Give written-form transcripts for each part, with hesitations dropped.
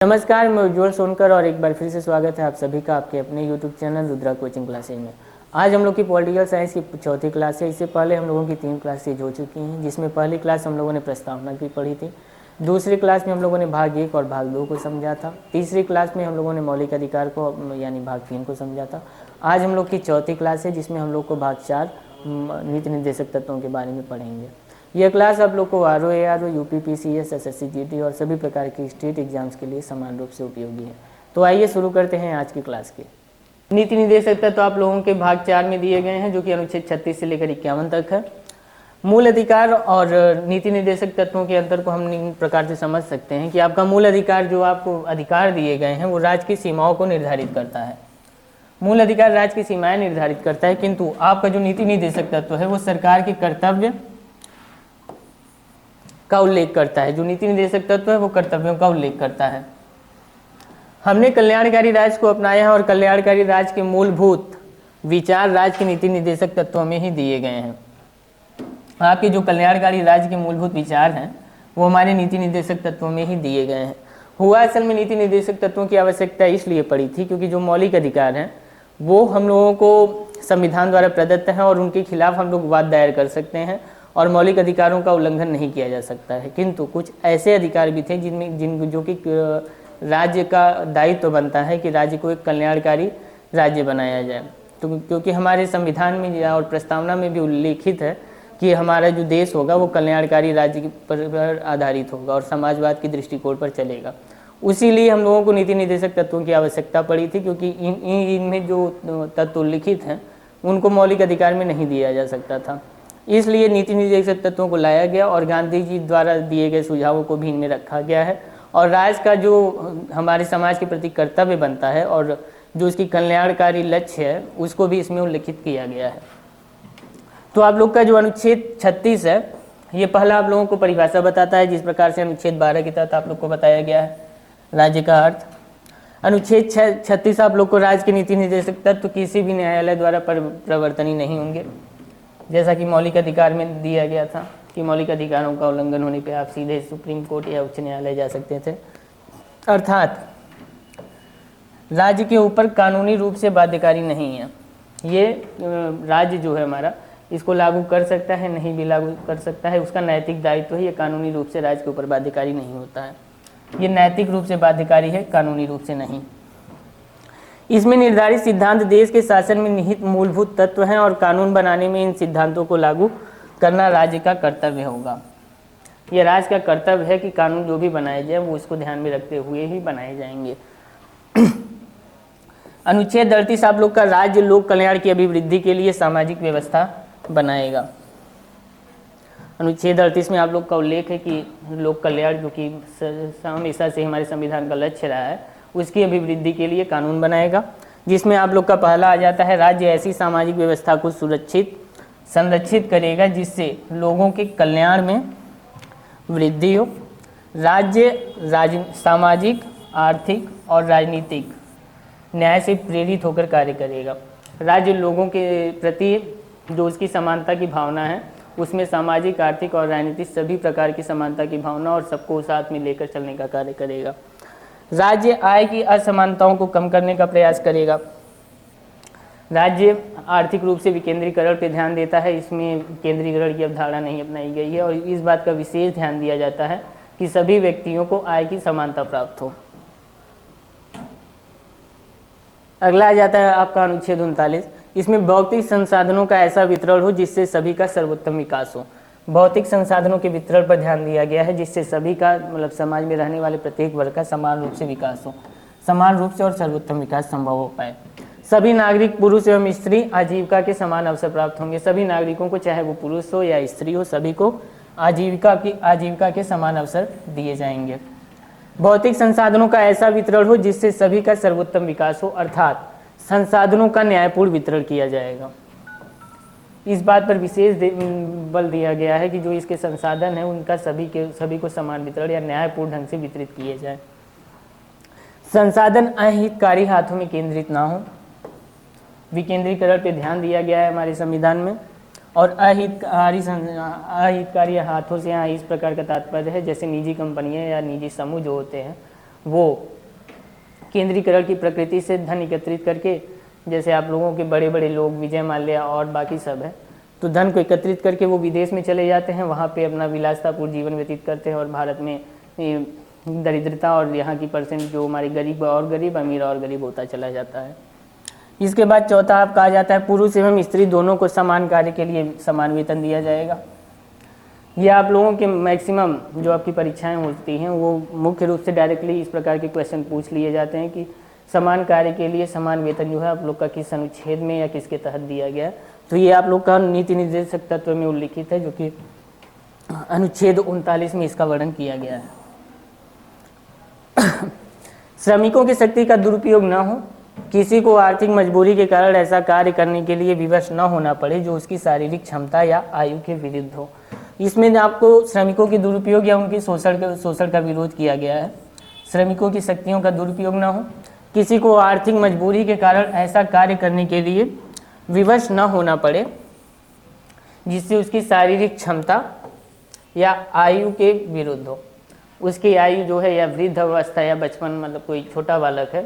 नमस्कार, मैं उज्ज्वल सोनकर और एक बार फिर से स्वागत है आप सभी का आपके अपने YouTube channel Rudra coaching classes में। आज हम लोग की पॉलिटिकल साइंस की चौथी क्लास है। इससे पहले हम लोगों की 3 क्लासेज हो चुकी हैं, जिसमें पहली क्लास हम लोगों ने प्रस्तावना की पढ़ी थी, दूसरी क्लास में हम लोगों ने भाग 1 और भाग 2 को समझा था, तीसरी क्लास में हम लोगों ने मौलिक अधिकार को यानी भाग 3 को समझा था। आज हम लोग की चौथी क्लास है, जिसमें हम लोग को भाग 4 नीति निर्देशक तत्वों के बारे में पढ़ेंगे। यह क्लास आप लोग को R O, UPPCS, SSC GT और सभी प्रकार के स्टेट एग्जाम्स के लिए समान रूप से उपयोगी है। तो आइए शुरू करते हैं आज की क्लास के। नीति निर्देशक तत्व आप लोगों के भाग 4 में दिए गए हैं, जो कि अनुच्छेद 36 से लेकर 51 तक है। मूल अधिकार और नीति निर्देशक तत्वों के अंतर को हम इन प्रकार से समझ सकते हैं कि आपका मूल अधिकार, जो आपको अधिकार दिए गए हैं, वो राज्य की सीमाओं को निर्धारित करता है। मूल अधिकार राज्य की सीमाएं निर्धारित करता है, किंतु आपका जो नीति निर्देशक तत्व है वो सरकार के कर्तव्य का उल्लेख करता है। जो नीति निर्देशक तत्व है वो कर्तव्यों का उल्लेख करता है। हमने कल्याणकारी राज्य को अपनाया है और कल्याणकारी राज्य के मूलभूत विचार राज्य के नीति निर्देशक तत्वों में ही दिए गए हैं। आपके जो कल्याणकारी राज्य के मूलभूत विचार हैं वो हमारे नीति निर्देशक तत्वों में ही दिए गए हैं। हुआ असल में नीति निर्देशक तत्वों की आवश्यकता इसलिए पड़ी थी क्योंकि जो मौलिक अधिकार हैं वो हम लोगों को संविधान द्वारा प्रदत्त हैं और उनके खिलाफ हम लोग वाद दायर कर सकते हैं और मौलिक अधिकारों का उल्लंघन नहीं किया जा सकता है। किंतु कुछ ऐसे अधिकार भी थे जो कि राज्य का दायित्व बनता है कि राज्य को एक कल्याणकारी राज्य बनाया जाए। तो क्योंकि हमारे संविधान में और प्रस्तावना में भी उल्लेखित है कि हमारा जो देश होगा वो कल्याणकारी राज्य पर आधारित होगा और समाजवाद की दृष्टिकोण पर चलेगा। उसीलिए हम लोगों को नीति निर्देशक तत्वों की आवश्यकता पड़ी थी, क्योंकि इनमें जो तत्व उल्लिखित हैं उनको मौलिक अधिकार में नहीं दिया जा सकता था। इसलिए नीति निर्देशक तत्वों को लाया गया और गांधी जी द्वारा दिए गए सुझावों को भी इनमें रखा गया है और राज्य का जो हमारे समाज के प्रति कर्तव्य बनता है और जो उसकी कल्याणकारी लक्ष्य है उसको भी इसमें उल्लिखित किया गया है। तो आप लोग का जो अनुच्छेद 36 है ये पहला आप लोगों को परिभाषा बताता है, जिस प्रकार से अनुच्छेद 12 के तहत आप लोग को बताया गया है राज्य का अर्थ। अनुच्छेद 36 आप लोग को राज्य के नीति निर्देशक तत्व किसी भी न्यायालय द्वारा प्रवर्तनीय नहीं होंगे, जैसा कि मौलिक अधिकार में दिया गया था कि मौलिक अधिकारों का उल्लंघन होने पे आप सीधे सुप्रीम कोर्ट या उच्च न्यायालय जा सकते थे। अर्थात राज्य के ऊपर कानूनी रूप से बाध्यकारी नहीं है। ये राज्य जो है हमारा इसको लागू कर सकता है, नहीं भी लागू कर सकता है, उसका नैतिक दायित्व है। ये कानूनी रूप से राज्य के ऊपर बाध्यकारी नहीं होता है। ये नैतिक रूप से बाध्यकारी है, कानूनी रूप से नहीं। इसमें निर्धारित सिद्धांत देश के शासन में निहित मूलभूत तत्व हैं और कानून बनाने में इन सिद्धांतों को लागू करना राज्य का कर्तव्य होगा। यह राज्य का कर्तव्य है कि कानून जो भी बनाए जाए वो उसको ध्यान में रखते हुए ही बनाए जाएंगे। अनुच्छेद 38 आप लोग का राज्य लोक कल्याण की अभिवृद्धि के लिए सामाजिक व्यवस्था बनाएगा। अनुच्छेद 38 में आप लोग का उल्लेख है कि लोक कल्याण, जो कि हमेशा से हमारे संविधान का लक्ष्य रहा है, उसकी अभिवृद्धि के लिए कानून बनाएगा, जिसमें आप लोग का पहला आ जाता है राज्य ऐसी सामाजिक व्यवस्था को संरक्षित करेगा जिससे लोगों के कल्याण में वृद्धि हो। राज्य सामाजिक, आर्थिक और राजनीतिक न्याय से प्रेरित होकर कार्य करेगा। राज्य लोगों के प्रति जो उसकी समानता की भावना है उसमें सामाजिक, आर्थिक और राजनीतिक सभी प्रकार की समानता की भावना और सबको साथ में लेकर चलने का कार्य करेगा। राज्य आय की असमानताओं को कम करने का प्रयास करेगा। राज्य आर्थिक रूप से विकेंद्रीकरण पर ध्यान देता है, इसमें केंद्रीकरण की अवधारणा नहीं अपनाई गई है और इस बात का विशेष ध्यान दिया जाता है कि सभी व्यक्तियों को आय की समानता प्राप्त हो। अगला आ जाता है आपका अनुच्छेद 39। इसमें भौतिक संसाधनों का ऐसा वितरण हो जिससे सभी का सर्वोत्तम विकास हो। भौतिक संसाधनों के वितरण पर ध्यान दिया गया है जिससे सभी का मतलब समाज में रहने वाले प्रत्येक वर्ग का समान रूप से विकास हो, समान रूप से और सर्वोत्तम विकास संभव हो पाए। सभी नागरिक पुरुष एवं स्त्री आजीविका के समान अवसर प्राप्त होंगे। सभी नागरिकों को, चाहे वो पुरुष हो या स्त्री हो, सभी को आजीविका के समान अवसर दिए जाएंगे। भौतिक संसाधनों का ऐसा वितरण हो जिससे सभी का सर्वोत्तम विकास हो, अर्थात संसाधनों का न्यायपूर्ण वितरण किया जाएगा। इस बात पर विशेष बल दिया गया है कि जो इसके संसाधन हैं उनका सभी को समान वितरण या न्यायपूर्ण ढंग से वितरित किए जाए। संसाधन अहितकारी हाथों में केंद्रित ना हो। विकेंद्रीकरण पे ध्यान दिया गया है हमारे संविधान में। और अहितकारी हाथों से यहाँ इस प्रकार का तात्पर्य है जैसे निजी कंपनियां या निजी समूह जो होते हैं वो केंद्रीकरण की प्रकृति से धन एकत्रित करके, जैसे आप लोगों के बड़े बड़े लोग विजय माल्या और बाकी सब है, तो धन को एकत्रित करके वो विदेश में चले जाते हैं, वहाँ पे अपना विलासतापूर्ण जीवन व्यतीत करते हैं और भारत में दरिद्रता और यहाँ की परसेंट जो हमारे गरीब और गरीब, अमीर और गरीब होता चला जाता है। इसके बाद चौथा आप कहा जाता है पुरुष एवं स्त्री दोनों को समान कार्य के लिए समान वेतन दिया जाएगा। ये आप लोगों के मैक्सिमम जो आपकी परीक्षाएं होती हैं वो मुख्य रूप से डायरेक्टली इस प्रकार के क्वेश्चन पूछ लिए जाते हैं कि समान कार्य के लिए समान वेतन जो है आप लोग का किस अनुच्छेद में या किसके तहत दिया गया है। तो ये आप लोग का नीति निर्देशक तत्व में उल्लिखित है, जो कि अनुच्छेद 39 में इसका वर्णन किया गया है। श्रमिकों की शक्ति का दुरुपयोग न हो, किसी को आर्थिक मजबूरी के कारण ऐसा कार्य करने के लिए विवश न होना पड़े जो उसकी शारीरिक क्षमता या आयु के विरुद्ध हो। इसमें आपको श्रमिकों के दुरुपयोग या उनकी शोषण का विरोध किया गया है। श्रमिकों की शक्तियों का दुरुपयोग न हो, किसी को आर्थिक मजबूरी के कारण ऐसा कार्य करने के लिए विवश न होना पड़े जिससे उसकी शारीरिक क्षमता या आयु के विरुद्ध हो। उसकी आयु जो है या वृद्ध अवस्था या बचपन, मतलब कोई छोटा बालक है,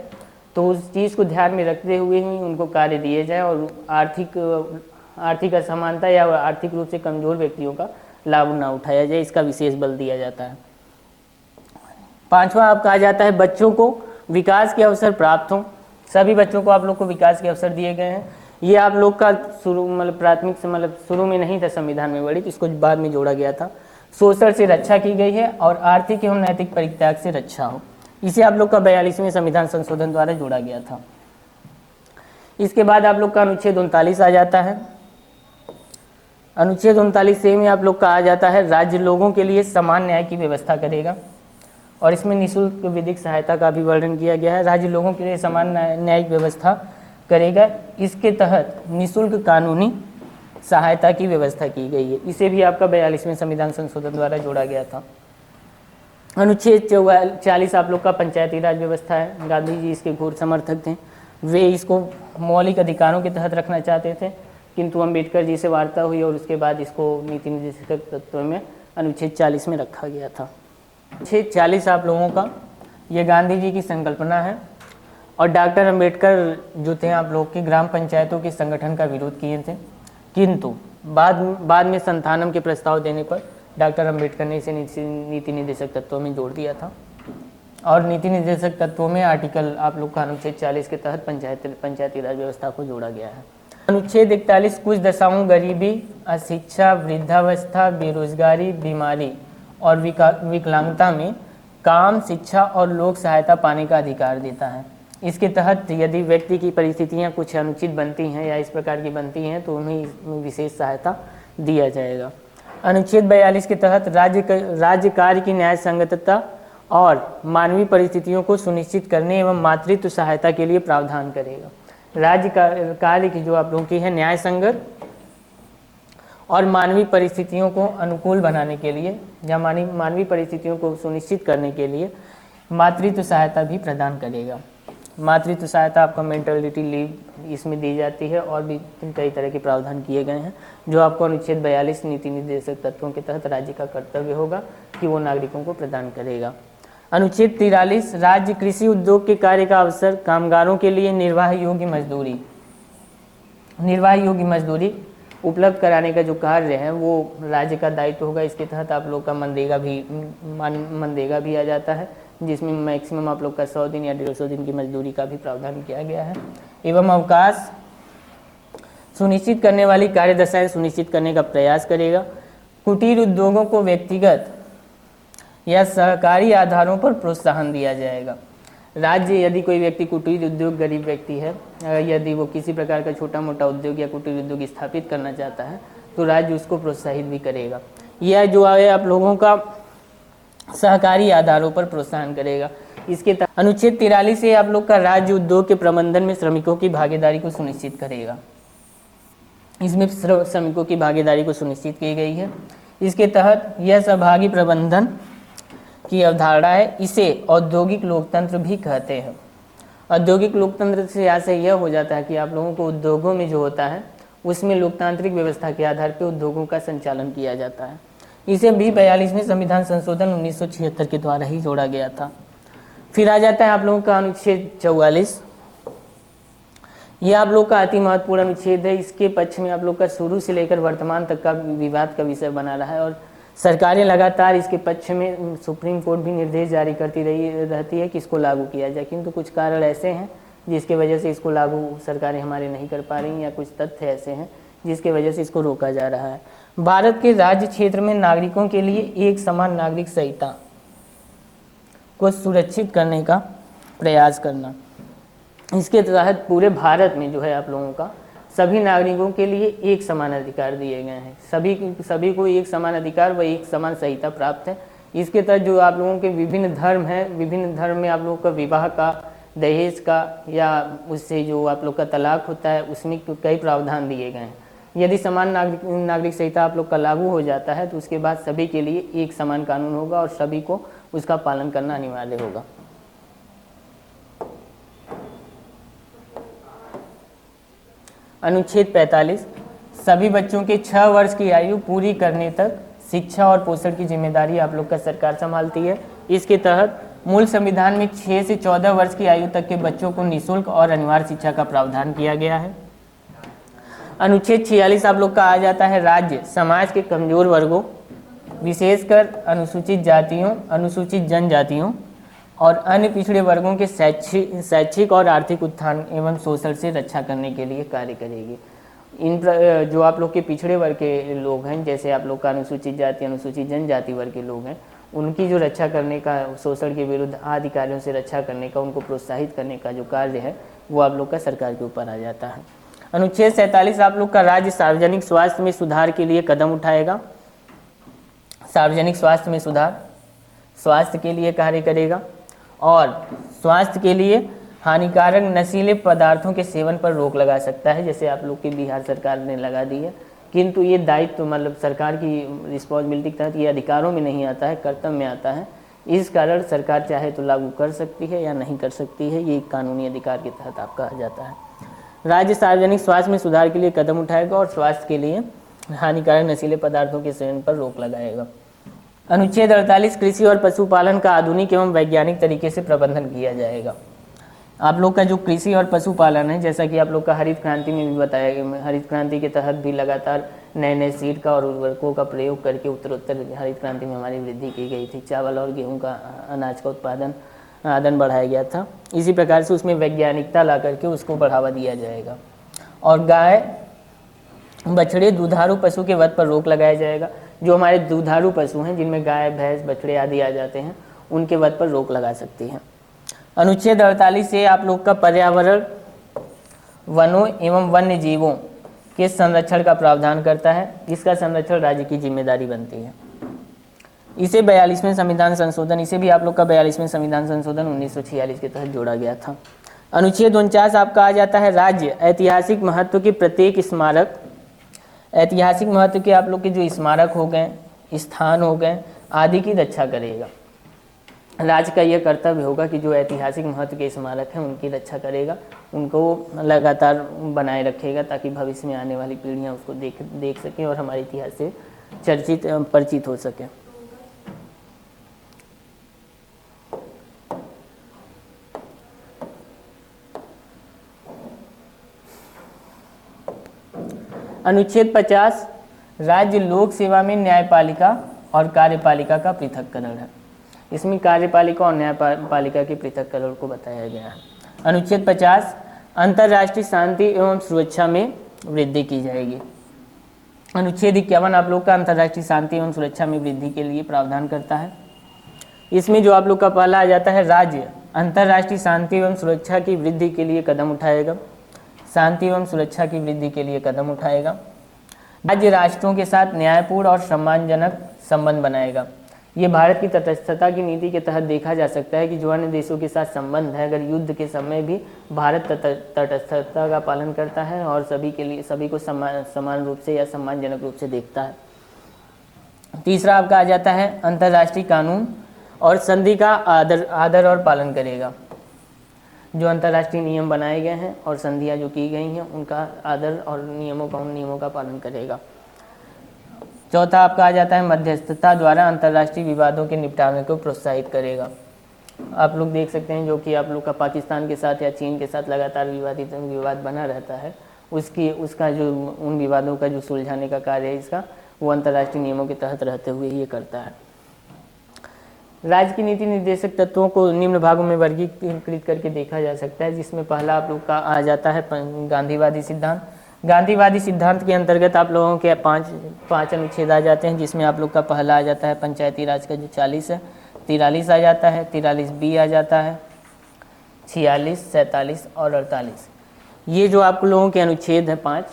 तो उस चीज़ को ध्यान में रखते हुए ही उनको कार्य दिए जाए और आर्थिक असमानता या आर्थिक रूप से कमजोर व्यक्तियों का लाभ न उठाया जाए, इसका विशेष बल दिया जाता है। पांचवा आप कहा जाता है बच्चों को विकास के अवसर प्राप्त हों। सभी बच्चों को आप लोग को विकास के अवसर दिए गए हैं। ये आप लोग का शुरू प्राथमिक से शुरू में नहीं था संविधान में वर्णित, इसको बाद में जोड़ा गया था। शोषण से रक्षा की गई है और आर्थिक एवं नैतिक परित्याग से रक्षा हो, इसे आप लोग का 42वें संविधान संशोधन द्वारा जोड़ा गया था। इसके बाद आप लोग का अनुच्छेद 39 आ जाता है। अनुच्छेद 39 में आप लोग का आ जाता है राज्य लोगों के लिए समान न्याय की व्यवस्था करेगा और इसमें निःशुल्क विधिक सहायता का भी वर्णन किया गया है। राज्य लोगों के लिए समान न्यायिक व्यवस्था करेगा, इसके तहत निःशुल्क कानूनी सहायता की व्यवस्था की गई है। इसे भी आपका 42वें संविधान संशोधन द्वारा जोड़ा गया था। अनुच्छेद 40 आप लोग का पंचायती राज व्यवस्था है। गांधी जी इसके घोर समर्थक थे, वे इसको मौलिक अधिकारों के तहत रखना चाहते थे, किंतु अम्बेडकर जी से वार्ता हुई और उसके बाद इसको नीति निर्देशक तत्व में अनुच्छेद 40 में रखा गया था। अनुच्छेद 40 आप लोगों का ये गांधी जी की संकल्पना है और डॉक्टर अम्बेडकर जो थे आप लोग के ग्राम पंचायतों के संगठन का विरोध किए थे, किंतु बाद में संथानम के प्रस्ताव देने पर डॉक्टर अम्बेडकर ने इसे नीति निर्देशक तत्वों में जोड़ दिया था और नीति निर्देशक तत्वों में आर्टिकल आप लोग का अनुच्छेद 40 के तहत पंचायती राज व्यवस्था को जोड़ा गया है। अनुच्छेद 41 कुछ दशाओं गरीबी, अशिक्षा, वृद्धावस्था, बेरोजगारी, बीमारी और विकलांगता में काम, शिक्षा और लोक सहायता पाने का अधिकार देता है। इसके तहत यदि व्यक्ति की परिस्थितियां कुछ अनुचित बनती हैं या इस प्रकार की बनती हैं तो उन्हें विशेष सहायता दिया जाएगा। अनुच्छेद 42 के तहत राज्य कार्य की न्याय संगतता और मानवीय परिस्थितियों को सुनिश्चित करने एवं मातृत्व सहायता के लिए प्रावधान करेगा। राज्य कार्य की जो आप लोगों की है न्याय संगत और मानवीय परिस्थितियों को अनुकूल बनाने के लिए या मानवीय परिस्थितियों को सुनिश्चित करने के लिए मातृत्व सहायता भी प्रदान करेगा। मातृत्व सहायता आपका मेंटलिटी लीव इसमें दी जाती है और भी कई तरह के प्रावधान किए गए हैं जो आपको अनुच्छेद 42 नीति निर्देशक तत्वों के तहत राज्य का कर्तव्य होगा कि वो नागरिकों को प्रदान करेगा। अनुच्छेद 43 राज्य कृषि उद्योग के कार्य का अवसर, कामगारों के लिए निर्वाह योग्य मजदूरी उपलब्ध कराने का जो कार्य है वो राज्य का दायित्व होगा। इसके तहत आप लोग का मनरेगा भी आ जाता है, जिसमें मैक्सिमम आप लोग का 100 दिन या 150 दिन की मजदूरी का भी प्रावधान किया गया है। एवं अवकाश सुनिश्चित करने वाली कार्यदशाएं सुनिश्चित करने का प्रयास करेगा। कुटीर उद्योगों को व्यक्तिगत या सहकारी आधारों पर प्रोत्साहन दिया जाएगा। राज्य यदि कोई व्यक्ति कुटीर उद्योग, गरीब व्यक्ति है, यदि वो किसी प्रकार का छोटा मोटा उद्योग या कुटीर उद्योग स्थापित करना चाहता है तो राज्य उसको प्रोत्साहित भी करेगा। यह जो है आप लोगों का सहकारी आधारों पर प्रोत्साहन करेगा। इसके अनुच्छेद 43 से आप लोग का राज्य उद्योग के प्रबंधन में श्रमिकों की भागीदारी को सुनिश्चित करेगा। इसमें श्रमिकों की भागीदारी को सुनिश्चित की गई है। इसके तहत यह सहभागी प्रबंधन की अवधारणा है, इसे औद्योगिक लोकतंत्र भी कहते हैं। औद्योगिक लोकतंत्र से आशय यह हो जाता है कि आप लोगों को उद्योगों में जो होता है उसमें लोकतांत्रिक व्यवस्था के आधार पर उद्योगों का संचालन किया जाता है। इसे भी 42वें संविधान संशोधन 1976 के द्वारा ही जोड़ा गया था। फिर आ जाता है आप लोगों का अनुच्छेद 44। यह आप लोग का अति महत्वपूर्ण अनुच्छेद है। इसके पक्ष में आप लोग का शुरू से लेकर वर्तमान तक का विवाद का विषय बना रहा है और सरकारें लगातार इसके पक्ष में, सुप्रीम कोर्ट भी निर्देश जारी करती रहती है कि इसको लागू किया जाए, किंतु कुछ कारण ऐसे हैं जिसके वजह से इसको लागू सरकारें हमारे नहीं कर पा रही, या कुछ तथ्य ऐसे हैं जिसके वजह से इसको रोका जा रहा है। भारत के राज्य क्षेत्र में नागरिकों के लिए एक समान नागरिक संहिता को सुरक्षित करने का प्रयास करना। इसके तहत पूरे भारत में जो है आप लोगों का सभी नागरिकों के लिए एक समान अधिकार दिए गए हैं। सभी को एक समान अधिकार व एक समान संहिता प्राप्त है। इसके तहत जो आप लोगों के विभिन्न धर्म हैं, विभिन्न धर्म में आप लोगों का विवाह का, दहेज का, या उससे जो आप लोग का तलाक होता है, उसमें कई प्रावधान दिए गए हैं। यदि समान नागरिक संहिता आप लोग का लागू हो जाता है तो उसके बाद सभी के लिए एक समान कानून होगा और सभी को उसका पालन करना अनिवार्य होगा। अनुच्छेद 45, सभी बच्चों के 6 वर्ष की आयु पूरी करने तक शिक्षा और पोषण की जिम्मेदारी आप लोग का सरकार संभालती है। इसके तहत मूल संविधान में 6 से 14 वर्ष की आयु तक के बच्चों को निःशुल्क और अनिवार्य शिक्षा का प्रावधान किया गया है। अनुच्छेद 46 आप लोग का आ जाता है राज्य समाज के कमजोर वर्गों, विशेषकर अनुसूचित जातियों, अनुसूचित जनजातियों और अन्य पिछड़े वर्गों के शैक्षिक और आर्थिक उत्थान एवं शोषण से रक्षा करने के लिए कार्य करेगी। जो आप लोग के पिछड़े वर्ग के लोग हैं, जैसे आप लोग का अनुसूचित जाति, अनुसूचित जनजाति वर्ग के लोग हैं, उनकी जो रक्षा करने का, शोषण के विरुद्ध अधिकारियों से रक्षा करने का, उनको प्रोत्साहित करने का जो कार्य है वो आप लोग का सरकार के ऊपर आ जाता है। अनुच्छेद 47 आप लोग का राज्य सार्वजनिक स्वास्थ्य में सुधार के लिए कदम उठाएगा। सार्वजनिक स्वास्थ्य में सुधार, स्वास्थ्य के लिए कार्य करेगा और स्वास्थ्य के लिए हानिकारक नशीले पदार्थों के सेवन पर रोक लगा सकता है, जैसे आप लोग की बिहार सरकार ने लगा दी है। किंतु ये दायित्व मतलब सरकार की रिस्पॉन्सिबिलिटी के तहत ये अधिकारों में नहीं आता है, कर्तव्य में आता है। इस कारण सरकार चाहे तो लागू कर सकती है या नहीं कर सकती है, ये कानूनी अधिकार के तहत आपका आ जाता है। राज्य सार्वजनिक स्वास्थ्य में सुधार के लिए कदम उठाएगा और स्वास्थ्य के लिए हानिकारक नशीले पदार्थों के सेवन पर रोक लगाएगा। अनुच्छेद 48 कृषि और पशुपालन का आधुनिक एवं वैज्ञानिक तरीके से प्रबंधन किया जाएगा। आप लोग का जो कृषि और पशुपालन है, जैसा कि आप लोग का हरित क्रांति में भी बताया गया, हरित क्रांति के तहत भी लगातार नए नए सीड का और उर्वरकों का प्रयोग करके उत्तरोत्तर हरित क्रांति में हमारी वृद्धि की गई थी। चावल और गेहूं का, अनाज का उत्पादन बढ़ाया गया था। इसी प्रकार से उसमें वैज्ञानिकता ला करके उसको बढ़ावा दिया जाएगा। और गाय, बछड़े, दुधारू पशु के वध पर रोक लगाया जाएगा। जो हमारे दुधारू पशु हैं, जिनमें गाय, भैंस, बछड़े आदि आ जाते हैं, उनके वध पर रोक लगा सकती है। अनुच्छेद 48 से आप लोग का पर्यावरण, वनों एवं वन्य जीवों के संरक्षण का प्रावधान करता है। इसका संरक्षण राज्य की जिम्मेदारी बनती है। इसे 42वें संविधान संशोधन, इसे भी आप लोग का 42वें संविधान संशोधन 1946 के तहत जोड़ा गया था। अनुच्छेद 49 आपका आ जाता है राज्य ऐतिहासिक महत्व के प्रत्येक स्मारक, ऐतिहासिक महत्व के आप लोग के जो स्मारक हो गए, स्थान हो गए आदि की रक्षा करेगा। राज्य का यह कर्तव्य होगा कि जो ऐतिहासिक महत्व के स्मारक हैं उनकी रक्षा करेगा, उनको लगातार बनाए रखेगा, ताकि भविष्य में आने वाली पीढ़ियां उसको देख सकें और हमारे इतिहास से परिचित हो सकें। अनुच्छेद 50 राज्य लोक सेवा में न्यायपालिका और कार्यपालिका का पृथक्करण है। इसमें कार्यपालिका और न्यायपालिका के पृथक्करण को बताया गया है। अनुच्छेद 50 अंतर्राष्ट्रीय शांति एवं सुरक्षा में वृद्धि की जाएगी। अनुच्छेद 51 आप लोग का अंतर्राष्ट्रीय शांति एवं सुरक्षा में वृद्धि के लिए प्रावधान करता है। इसमें जो आप लोग का पहला आ जाता है, राज्य अंतर्राष्ट्रीय शांति एवं सुरक्षा की वृद्धि के लिए कदम उठाएगा। शांति एवं सुरक्षा की वृद्धि के लिए कदम उठाएगा। राज्य राष्ट्रों के साथ न्यायपूर्ण और सम्मानजनक संबंध बनाएगा। ये भारत की तटस्थता की नीति के तहत देखा जा सकता है कि जो अन्य देशों के साथ संबंध है, अगर युद्ध के समय भी भारत तटस्थता का पालन करता है और सभी को समान रूप से या सम्मानजनक रूप से देखता है। तीसरा आपका आ जाता है अंतर्राष्ट्रीय कानून और संधि का आदर और पालन करेगा। जो अंतर्राष्ट्रीय नियम बनाए गए हैं और संधियां जो की गई हैं उनका आदर और उन नियमों का पालन करेगा। चौथा आपका आ जाता है मध्यस्थता द्वारा अंतर्राष्ट्रीय विवादों के निपटारे को प्रोत्साहित करेगा। आप लोग देख सकते हैं, जो कि आप लोग का पाकिस्तान के साथ या चीन के साथ लगातार विवाद बना रहता है, उसका जो उन विवादों का जो सुलझाने का कार्य है इसका, वो अंतर्राष्ट्रीय नियमों के तहत रहते हुए ये करता है। राज्य की नीति निर्देशक तत्वों को निम्न भागों में वर्गीकृत करके देखा जा सकता है, जिसमें पहला आप लोग का आ जाता है गांधीवादी सिद्धांत। गांधीवादी सिद्धांत के अंतर्गत आप लोगों के पाँच अनुच्छेद आ जाते हैं, जिसमें आप लोग का पहला आ जाता है पंचायती राज का जो 40 है, 43 आ जाता है, 43B आ जाता है, 46, 47 और 48। ये जो आप लोगों के अनुच्छेद हैं 5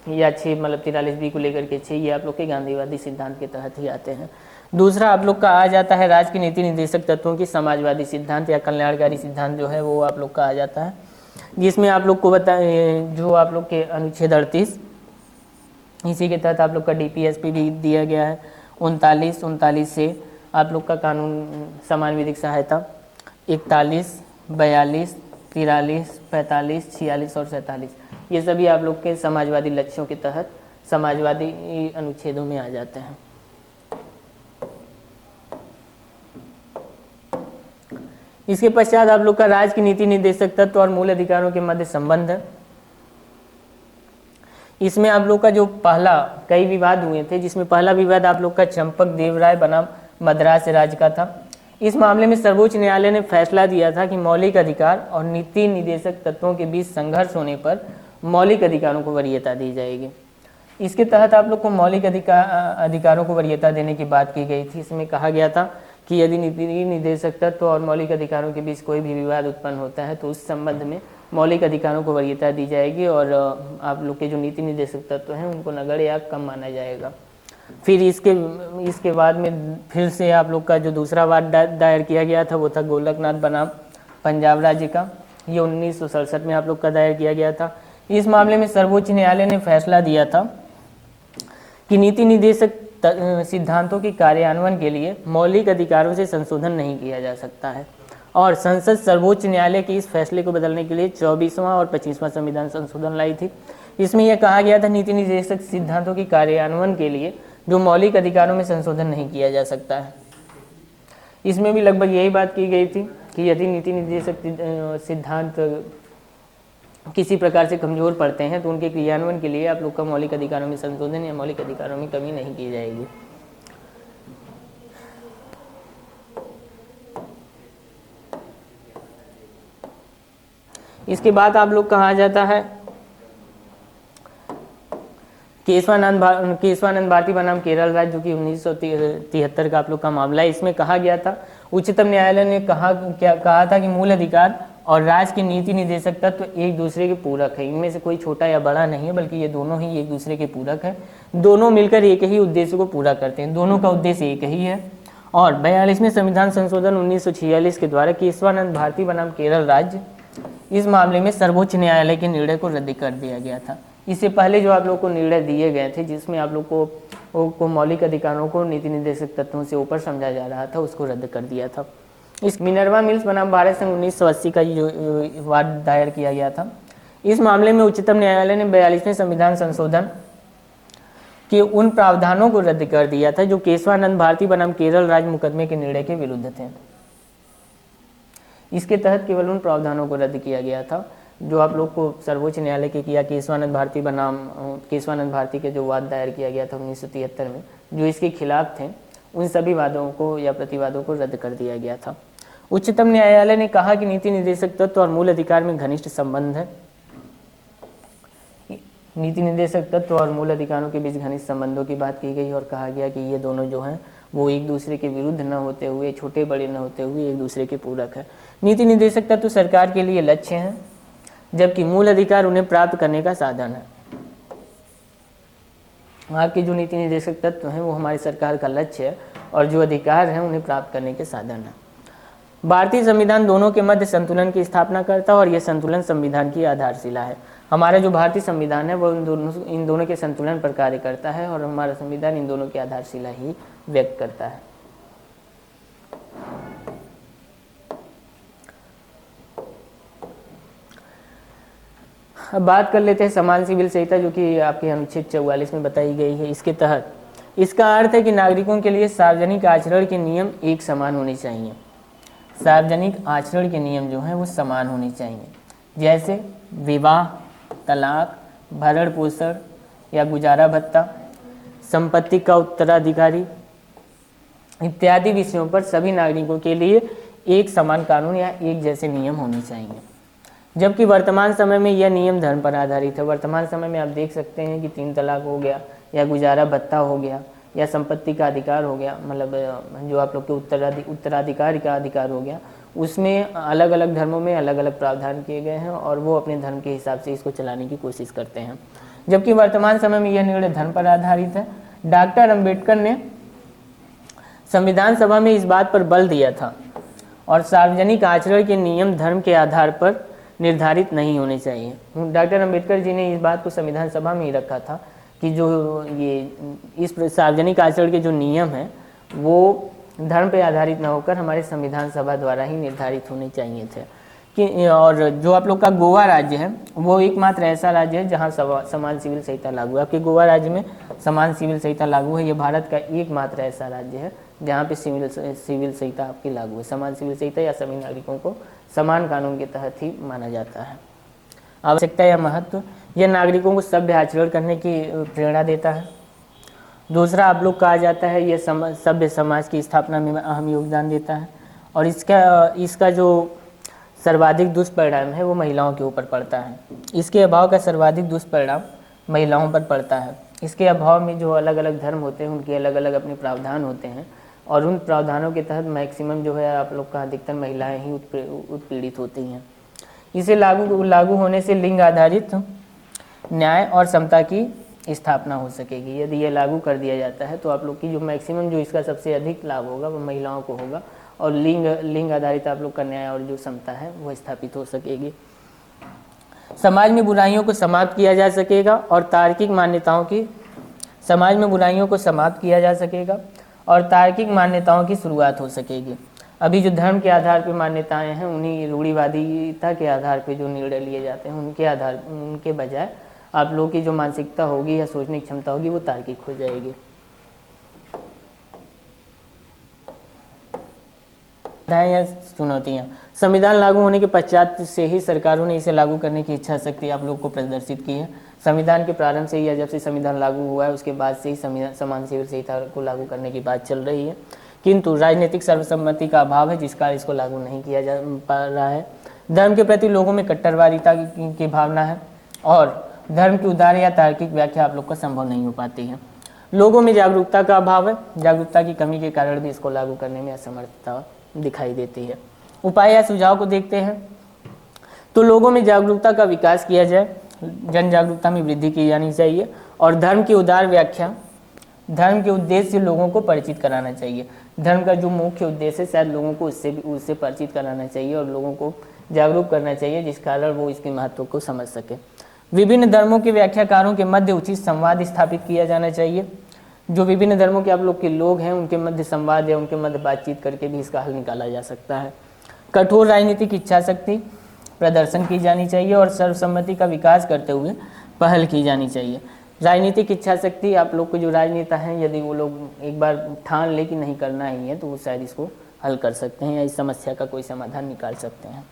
या 6, मतलब 43B को लेकर के 6, ये आप लोग के गांधीवादी सिद्धांत के तहत ही आते हैं। दूसरा आप लोग का आ जाता है राज्य की नीति निर्देशक तत्वों की समाजवादी सिद्धांत या कल्याणकारी सिद्धांत जो है वो आप लोग का आ जाता है, जिसमें आप लोग को जो आप लोग के अनुच्छेद 38, इसी के तहत आप लोग का DPSP भी दिया गया है। 39 से आप लोग का कानून समान विधिक सहायता, 41, 42, 43, 45, 46 और 47, ये सभी आप लोग के समाजवादी लक्ष्यों के तहत समाजवादी अनुच्छेदों में आ जाते हैं। इसके पश्चात आप लोग का राज्य की नीति निर्देशक तत्व और मूल अधिकारों के मध्य संबंध है। इसमें आप लोग का जो पहला, कई विवाद हुए थे, जिसमें पहला विवाद आप लोग का चंपक देवराय बनाम मद्रास राज्य का था। इस मामले में सर्वोच्च न्यायालय ने फैसला दिया था कि मौलिक अधिकार और नीति निर्देशक तत्वों के बीच संघर्ष होने पर मौलिक अधिकारों को वरीयता दी जाएगी। इसके तहत आप लोग को मौलिक अधिकारों को वरीयता देने की बात की गई थी। इसमें कहा गया था कि यदि नीति निर्देशक तत्व और मौलिक अधिकारों के बीच कोई भी विवाद उत्पन्न होता है तो उस संबंध में मौलिक अधिकारों को वरीयता दी जाएगी और आप लोग के जो नीति निर्देशक तत्व हैं उनको नगण्य या कम माना जाएगा। फिर इसके बाद में फिर से आप लोग का जो दूसरा वाद दायर किया गया था वो था गोलकनाथ बनाम पंजाब राज्य का। ये 1967 में आप लोग का दायर किया गया था। इस मामले में सर्वोच्च न्यायालय ने फैसला दिया था कि नीति निर्देशक सिद्धांतों के कार्यान्वयन के लिए मौलिक अधिकारों से संशोधन नहीं किया जा सकता है और संसद सर्वोच्च न्यायालय के इस फैसले को बदलने के लिए 24वां और 25वां संविधान संशोधन लाई थी। इसमें यह कहा गया था नीति निर्देशक सिद्धांतों के कार्यान्वयन के लिए जो मौलिक अधिकारों में संशोधन नहीं किया जा सकता है। इसमें भी लगभग यही बात की गई थी कि यदि नीति निर्देशक सिद्धांत किसी प्रकार से कमजोर पड़ते हैं तो उनके क्रियान्वयन के लिए आप लोग का मौलिक अधिकारों में संशोधन या मौलिक अधिकारों में कमी नहीं की जाएगी। इसके बाद आप लोग कहा जाता है केशवानंद भारती बनाम केरल राज्य, जो कि 1973 का आप लोग का मामला है। इसमें कहा गया था, उच्चतम न्यायालय ने कहा था कि मूल अधिकार और राज्य की नीति निर्देशक तत्व एक दूसरे के पूरक है। इनमें से कोई छोटा या बड़ा नहीं है, बल्कि ये दोनों ही एक दूसरे के पूरक है। दोनों मिलकर एक ही उद्देश्य को पूरा करते हैं, दोनों का उद्देश्य एक ही है। और 42वें संविधान संशोधन 1946 के द्वारा केशवानंद भारती बनाम केरल राज्य, इस मामले में सर्वोच्च न्यायालय के निर्णय को रद्द कर दिया गया था। इससे पहले जो आप लोग को निर्णय दिए गए थे, जिसमें आप लोग को मौलिक अधिकारों को नीति निर्देशक तत्वों से ऊपर समझा जा रहा था, उसको रद्द कर दिया था। इस मिनर्वा मिल्स बनाम भारत संघ 1980 का जो वाद दायर किया गया था, इस मामले में उच्चतम न्यायालय ने 42वें संविधान संशोधन के उन प्रावधानों को रद्द कर दिया था जो केशवानंद भारती बनाम केरल राज्य मुकदमे के निर्णय के विरुद्ध थे। इसके तहत केवल उन प्रावधानों को रद्द किया गया था जो आप लोग को सर्वोच्च न्यायालय के किया केशवानंद भारती के जो वाद दायर किया गया था 1973 में, जो इसके खिलाफ थे, उन सभी वादों को या प्रतिवादों को रद्द कर दिया गया था। उच्चतम न्यायालय ने कहा कि नीति निर्देशक तत्व और मूल अधिकार में घनिष्ठ संबंध है। नीति निर्देशक तत्व और मूल अधिकारों के बीच घनिष्ठ संबंधों की बात की गई और कहा गया कि ये दोनों जो हैं वो एक दूसरे के विरुद्ध न होते हुए, छोटे बड़े न होते हुए एक दूसरे के पूरक है। नीति निर्देशक तत्व सरकार के लिए लक्ष्य हैं, जबकि मूल अधिकार उन्हें प्राप्त करने का साधन है। आपके जो नीति निर्देशक तत्व हैं वो हमारी सरकार का लक्ष्य है और जो अधिकार हैं उन्हें प्राप्त करने के साधन है। भारतीय संविधान दोनों के मध्य संतुलन की स्थापना करता है और यह संतुलन संविधान की आधारशिला है। हमारा जो भारतीय संविधान है वो इन दोनों के संतुलन पर कार्य करता है और हमारा संविधान इन दोनों की आधारशिला ही व्यक्त करता है। अब बात कर लेते हैं समान सिविल संहिता, जो कि आपके अनुच्छेद 44 में बताई गई है। इसके तहत इसका अर्थ है कि नागरिकों के लिए सार्वजनिक आचरण के नियम एक समान होने चाहिए। सार्वजनिक आचरण के नियम जो हैं वो समान होने चाहिए, जैसे विवाह, तलाक, भरण पोषण या गुजारा भत्ता, संपत्ति का उत्तराधिकारी इत्यादि विषयों पर सभी नागरिकों के लिए एक समान कानून या एक जैसे नियम होने चाहिए। जबकि वर्तमान समय में यह नियम धर्म पर आधारित है। वर्तमान समय में आप देख सकते हैं कि 3 तलाक हो गया या गुजारा भत्ता हो गया या संपत्ति का अधिकार हो गया, मतलब जो आप लोग के उत्तराधिकारी का अधिकार हो गया, उसमें अलग अलग धर्मों में अलग अलग प्रावधान किए गए हैं और वो अपने धर्म के हिसाब से इसको चलाने की कोशिश करते हैं। जबकि वर्तमान समय में यह निर्णय धर्म पर आधारित है। डॉक्टर अम्बेडकर ने संविधान सभा में इस बात पर बल दिया था और सार्वजनिक आचरण के नियम धर्म के आधार पर निर्धारित नहीं होने चाहिए। डॉक्टर अम्बेडकर जी ने इस बात को संविधान सभा में ही रखा था कि जो ये इस सार्वजनिक आचरण के जो नियम हैं वो धर्म पर आधारित न होकर हमारे संविधान सभा द्वारा ही निर्धारित होने चाहिए थे। कि और जो आप लोग का गोवा राज्य है वो एकमात्र ऐसा राज्य है जहाँ समान सिविल संहिता लागू है। आपके गोवा राज्य में समान सिविल संहिता लागू है। ये भारत का एकमात्र ऐसा राज्य है जहाँ पे सिविल संहिता आपकी लागू है। समान सिविल संहिता या सभी नागरिकों को समान कानून के तहत ही माना जाता है। आवश्यकता या महत्व, यह नागरिकों को सभ्य आचरण करने की प्रेरणा देता है। दूसरा, आप लोग कहा जाता है यह सभ्य समाज की स्थापना में अहम योगदान देता है और इसका जो सर्वाधिक दुष्परिणाम है वो महिलाओं के ऊपर पड़ता है। इसके अभाव का सर्वाधिक दुष्परिणाम महिलाओं पर पड़ता है। इसके अभाव में जो अलग अलग धर्म होते हैं उनके अलग अलग अपने प्रावधान होते हैं और उन प्रावधानों के तहत मैक्सिमम जो है आप लोग का अधिकतर महिलाएं ही उत्पीड़ित होती हैं। इसे लागू होने से लिंग आधारित न्याय और समता की स्थापना हो सकेगी। यदि ये लागू कर दिया जाता है तो आप लोग की जो मैक्सिमम जो इसका सबसे अधिक लाभ होगा वो महिलाओं को होगा और लिंग आधारित आप लोग का न्याय और जो समता है वो स्थापित हो सकेगी। समाज में बुराइयों को समाप्त किया जा सकेगा और तार्किक मान्यताओं की शुरुआत हो सकेगी। अभी जो धर्म के आधार पर मान्यताएं हैं उन्हीं रूढ़िवादिता के आधार पर जो निर्णय लिए जाते हैं उनके बजाय आप लोगों की जो मानसिकता होगी या सोचने की क्षमता होगी वो तार्किक हो जाएगी। या चुनौतियाँ, संविधान लागू होने के पश्चात से ही सरकारों ने इसे लागू करने की इच्छा शक्ति आप लोग को प्रदर्शित की है। संविधान के प्रारंभ से ही या जब से संविधान लागू हुआ है उसके बाद से ही समान सिविल संहिता को लागू करने की बात चल रही है, किंतु राजनीतिक सर्वसम्मति का अभाव है जिस कारण इसको लागू नहीं किया जा पा रहा है। धर्म के प्रति लोगों में कट्टरवादिता की भावना है और धर्म की उदार या तार्किक व्याख्या आप लोग को संभव नहीं हो पाती है। लोगों में जागरूकता का अभाव है। जागरूकता की कमी के कारण भी इसको लागू करने में असमर्थता दिखाई देती है। उपाय या सुझाव को देखते हैं तो लोगों में जागरूकता का विकास किया जाए, जन जागरूकता में वृद्धि की जानी चाहिए और धर्म की उदार व्याख्या, धर्म के उद्देश्य से लोगों को परिचित कराना चाहिए। धर्म का जो मुख्य उद्देश्य है शायद लोगों को उससे परिचित कराना चाहिए और लोगों को जागरूक करना चाहिए जिस कारण वो इसके महत्व को समझ सके। विभिन्न धर्मों के व्याख्याकारों के मध्य उचित संवाद स्थापित किया जाना चाहिए। जो विभिन्न धर्मों के आप लोग के लोग हैं उनके मध्य संवाद या उनके मध्य बातचीत करके भी इसका हल निकाला जा सकता है। कठोर राजनीतिक इच्छा शक्ति प्रदर्शन की जानी चाहिए और सर्वसम्मति का विकास करते हुए पहल की जानी चाहिए। राजनीतिक इच्छा शक्ति, आप लोग के जो राजनेता हैं यदि वो लोग एक बार ठान ले कि नहीं करना ही है तो वो शायद इसको हल कर सकते हैं या इस समस्या का कोई समाधान निकाल सकते हैं।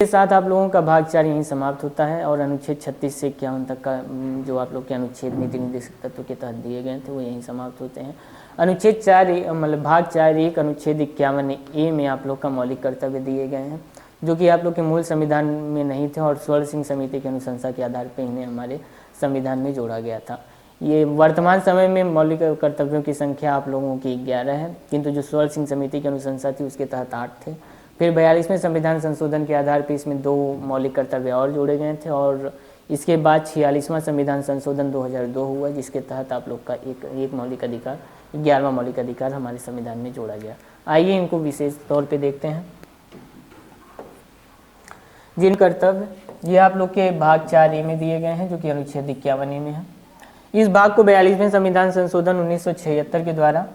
के साथ आप लोगों का भाग 4 यहीं समाप्त होता है और अनुच्छेद 36 से 51 तक का जो आप लोग के अनुच्छेद नीति निर्देशक तत्व के तहत दिए गए थे वो यहीं समाप्त होते हैं। अनुच्छेद 4 मतलब भाग 4(1) अनुच्छेद 51A में आप लोग का मौलिक कर्तव्य दिए गए हैं जो कि आप लोग के मूल संविधान में नहीं थे और स्वर्ण सिंह समिति की अनुशंसा के आधार पर इन्हें हमारे संविधान में जोड़ा गया था। ये वर्तमान समय में मौलिक कर्तव्यों की संख्या आप लोगों की 11 है, किंतु जो स्वर्ण सिंह समिति की अनुशंसा थी उसके तहत 8 थे। फिर 42वें संविधान संशोधन के आधार पर इसमें 2 मौलिक कर्तव्य और जोड़े गए थे और इसके बाद 46वां संविधान संशोधन 2002 हुआ जिसके तहत आप लोग का एक मौलिक अधिकार 11वां मौलिक अधिकार हमारे संविधान में जोड़ा गया। आइए इनको विशेष तौर पे देखते हैं। जिन कर्तव्य ये आप लोग के भाग 4(a) में दिए गए हैं जो कि अनुच्छेद 51A में है। इस भाग को 42वें संविधान संशोधन 1976 के द्वारा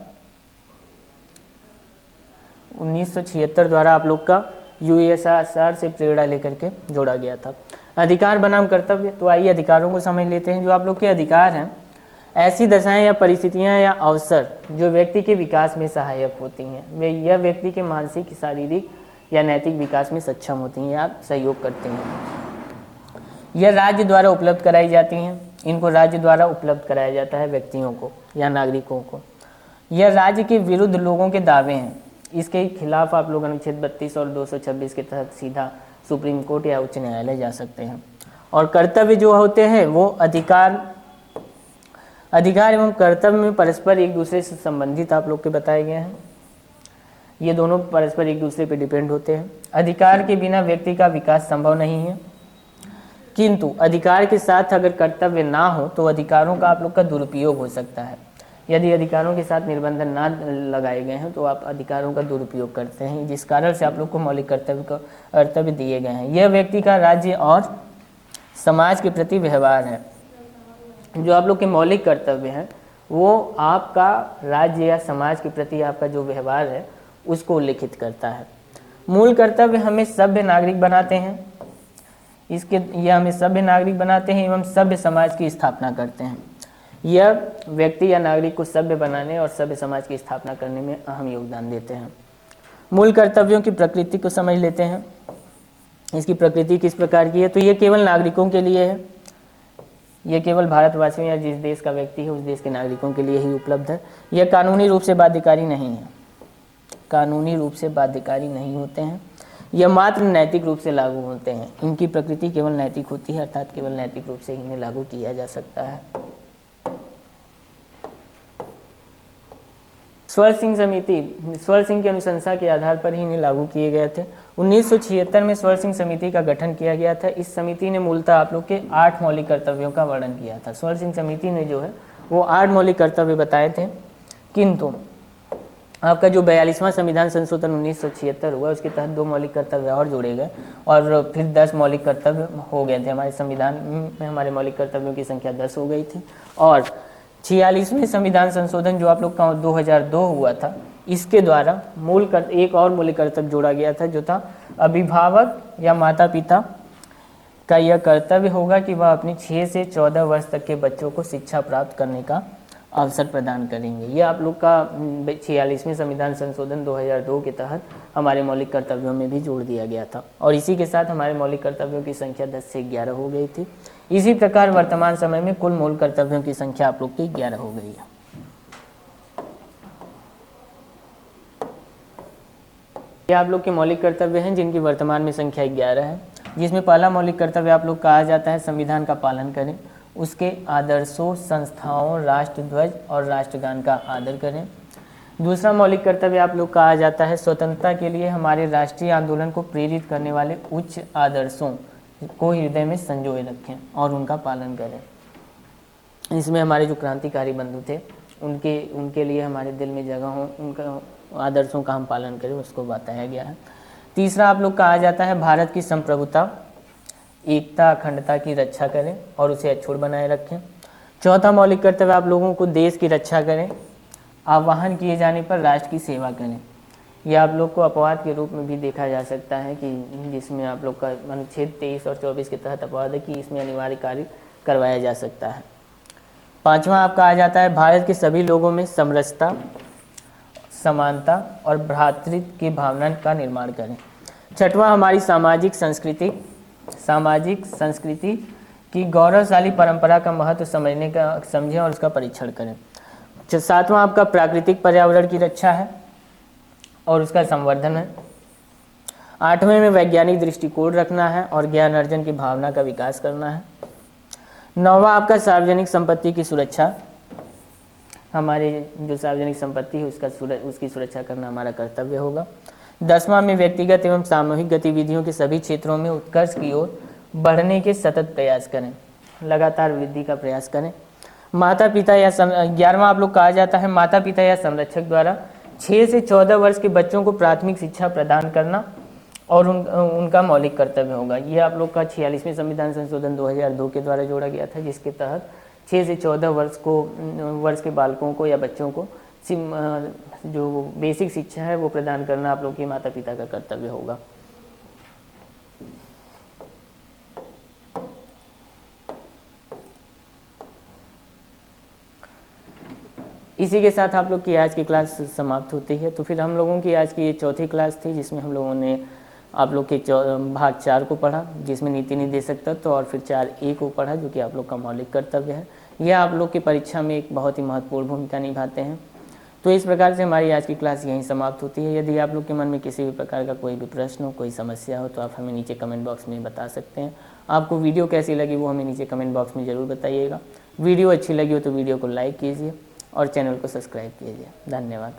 1976 द्वारा आप लोग का यूएसआर से प्रेरणा लेकर के जोड़ा गया था। अधिकार बनाम कर्तव्य, तो आइए अधिकारों को समझ लेते हैं। जो आप लोग के अधिकार हैं ऐसी दशाएं या परिस्थितियां या अवसर जो व्यक्ति के विकास में सहायक होती हैं, वे यह व्यक्ति के मानसिक, शारीरिक या नैतिक विकास में सक्षम होती हैं या सहयोग करती हैं। यह राज्य द्वारा उपलब्ध कराई जाती हैं। इनको राज्य द्वारा उपलब्ध कराया जाता है व्यक्तियों को या नागरिकों को। यह राज्य के विरुद्ध लोगों के दावे हैं। इसके खिलाफ आप लोग अनुच्छेद 32 और 226 के तहत सीधा सुप्रीम कोर्ट या उच्च न्यायालय जा सकते हैं। और कर्तव्य जो होते हैं वो अधिकार एवं कर्तव्य में परस्पर एक दूसरे से संबंधित आप लोग के बताए गए हैं। ये दोनों परस्पर एक दूसरे पर डिपेंड होते हैं। अधिकार के बिना व्यक्ति का विकास संभव नहीं है, किंतु अधिकार के साथ अगर कर्तव्य ना हो तो अधिकारों का आप लोग का दुरुपयोग हो सकता है। यदि अधिकारों के साथ निर्बंधन ना लगाए गए हैं तो आप अधिकारों का दुरुपयोग करते हैं, जिस कारण से आप लोग को मौलिक कर्तव्य दिए गए हैं। यह व्यक्ति का राज्य और समाज के प्रति व्यवहार है। जो आप लोग के मौलिक कर्तव्य हैं वो आपका राज्य या समाज के प्रति आपका जो व्यवहार है उसको उल्लिखित करता है। मूल कर्तव्य हमें सभ्य नागरिक बनाते हैं। यह हमें सभ्य नागरिक बनाते हैं एवं सभ्य समाज की स्थापना करते हैं। यह व्यक्ति या नागरिक को सभ्य बनाने और सभ्य समाज की स्थापना करने में अहम योगदान देते हैं। मूल कर्तव्यों की प्रकृति को समझ लेते हैं। इसकी प्रकृति किस प्रकार की है, तो ये केवल नागरिकों के लिए है। यह केवल भारतवासियों या जिस देश का व्यक्ति है उस देश के नागरिकों के लिए ही उपलब्ध है। यह कानूनी रूप से बाध्यकारी नहीं है, कानूनी रूप से बाध्यकारी नहीं होते हैं। यह मात्र नैतिक रूप से लागू होते हैं। इनकी प्रकृति केवल नैतिक होती है, अर्थात केवल नैतिक रूप से इन्हें लागू किया जा सकता है। स्वर सिंह समिति, स्वर सिंह की अनुशंसा के आधार पर ही इन्हें लागू किए गए थे। 1976 में स्वर सिंह समिति का गठन किया गया था। इस समिति ने मूलतः आप लोग के 8 मौलिक कर्तव्यों का वर्णन किया था। स्वर सिंह समिति ने जो है वो 8 मौलिक कर्तव्य बताए थे, किंतु आपका जो 42वां संविधान संशोधन 1976 हुआ उसके तहत 2 मौलिक कर्तव्य और जोड़े गए और फिर 10 मौलिक कर्तव्य हो गए थे। हमारे संविधान में हमारे मौलिक कर्तव्यों की संख्या 10 हो गई थी। और 46वें संविधान संशोधन जो आप लोग का 2002 हुआ था, इसके द्वारा एक और मौलिक कर्तव्य जोड़ा गया था, जो था अभिभावक या माता पिता का यह कर्तव्य होगा कि वह अपने 6 से 14 वर्ष तक के बच्चों को शिक्षा प्राप्त करने का अवसर प्रदान करेंगे। ये आप लोग का 46वें संविधान संशोधन 2002 के तहत हमारे मौलिक कर्तव्यों में भी जोड़ दिया गया था। और इसी के साथ हमारे मौलिक कर्तव्यों की संख्या 10 से 11 हो गई थी। इसी प्रकार वर्तमान समय में कुल मूल कर्तव्यों की संख्या आप लोग की 11 हो गई है। ये आप लोग के मौलिक कर्तव्य हैं जिनकी वर्तमान में संख्या 11 है, जिसमें पहला मौलिक कर्तव्य आप लोग कहा जाता है संविधान का पालन करें, उसके आदर्शों, संस्थाओं, राष्ट्रध्वज और राष्ट्रगान का आदर करें। दूसरा मौलिक कर्तव्य आप लोग कहा जाता है स्वतंत्रता के लिए हमारे राष्ट्रीय आंदोलन को प्रेरित करने वाले उच्च आदर्शों को हृदय में संजोए रखें और उनका पालन करें। इसमें हमारे जो क्रांतिकारी बंधु थे उनके लिए हमारे दिल में जगह हो, उनका आदर्शों का हम पालन करें, उसको बताया गया है। तीसरा आप लोग कहा जाता है भारत की संप्रभुता, एकता, अखंडता की रक्षा करें और उसे अक्षुण्ण बनाए रखें। चौथा मौलिक कर्तव्य आप लोगों को देश की रक्षा करें, आह्वान किए जाने पर राष्ट्र की सेवा करें। यह आप लोग को अपवाद के रूप में भी देखा जा सकता है कि जिसमें आप लोग का अनुच्छेद 23 और 24 के तहत अपवाद है कि इसमें अनिवार्य कार्य करवाया जा सकता है। पांचवा आप कहा जाता है भारत के सभी लोगों में समरसता, समानता और भ्रातृत्व की भावना का निर्माण करें। छठवां हमारी सामाजिक संस्कृति की गौरवशाली परंपरा का महत्व समझें और उसका परीक्षण करें। सातवां आपका प्राकृतिक पर्यावरण की रक्षा है और उसका संवर्धन है। आठवें में वैज्ञानिक दृष्टिकोण रखना है और ज्ञान अर्जन की भावना का विकास करना है। नौवां आपका सार्वजनिक संपत्ति की सुरक्षा, हमारे जो सार्वजनिक संपत्ति है उसकी सुरक्षा करना हमारा कर्तव्य होगा। 10वां में व्यक्तिगत एवं सामूहिक गतिविधियों के सभी क्षेत्रों में उत्कर्ष की ओर बढ़ने के सतत प्रयास करें, लगातार वृद्धि का प्रयास करें। माता पिता या 11वां आप लोग कहा जाता है माता पिता या संरक्षक द्वारा 6 से 14 वर्ष के बच्चों को प्राथमिक शिक्षा प्रदान करना और उनका मौलिक कर्तव्य होगा। ये आप लोग का 46वें संविधान संशोधन 2002 के द्वारा जोड़ा गया था, जिसके तहत 6 से 14 वर्ष के बालकों को या बच्चों को जो बेसिक शिक्षा है वो प्रदान करना आप लोग के माता पिता का कर्तव्य होगा। इसी के साथ आप लोग की आज की क्लास समाप्त होती है। तो फिर हम लोगों की आज की ये चौथी क्लास थी, जिसमें हम लोगों ने आप लोग के भाग 4 को पढ़ा, जिसमें नीति निर्देशक तत्व, और फिर 4A को पढ़ा, जो कि आप लोग का मौलिक कर्तव्य है। यह आप लोग की परीक्षा में एक बहुत ही महत्वपूर्ण भूमिका निभाते हैं। तो इस प्रकार से हमारी आज की क्लास यहीं समाप्त होती है। यदि आप लोग के मन में किसी भी प्रकार का कोई भी प्रश्न हो, कोई समस्या हो, तो आप हमें नीचे कमेंट बॉक्स में बता सकते हैं। आपको वीडियो कैसी लगी वो हमें नीचे कमेंट बॉक्स में ज़रूर बताइएगा। वीडियो अच्छी लगी हो तो वीडियो को लाइक कीजिए और चैनल को सब्सक्राइब कीजिए। धन्यवाद।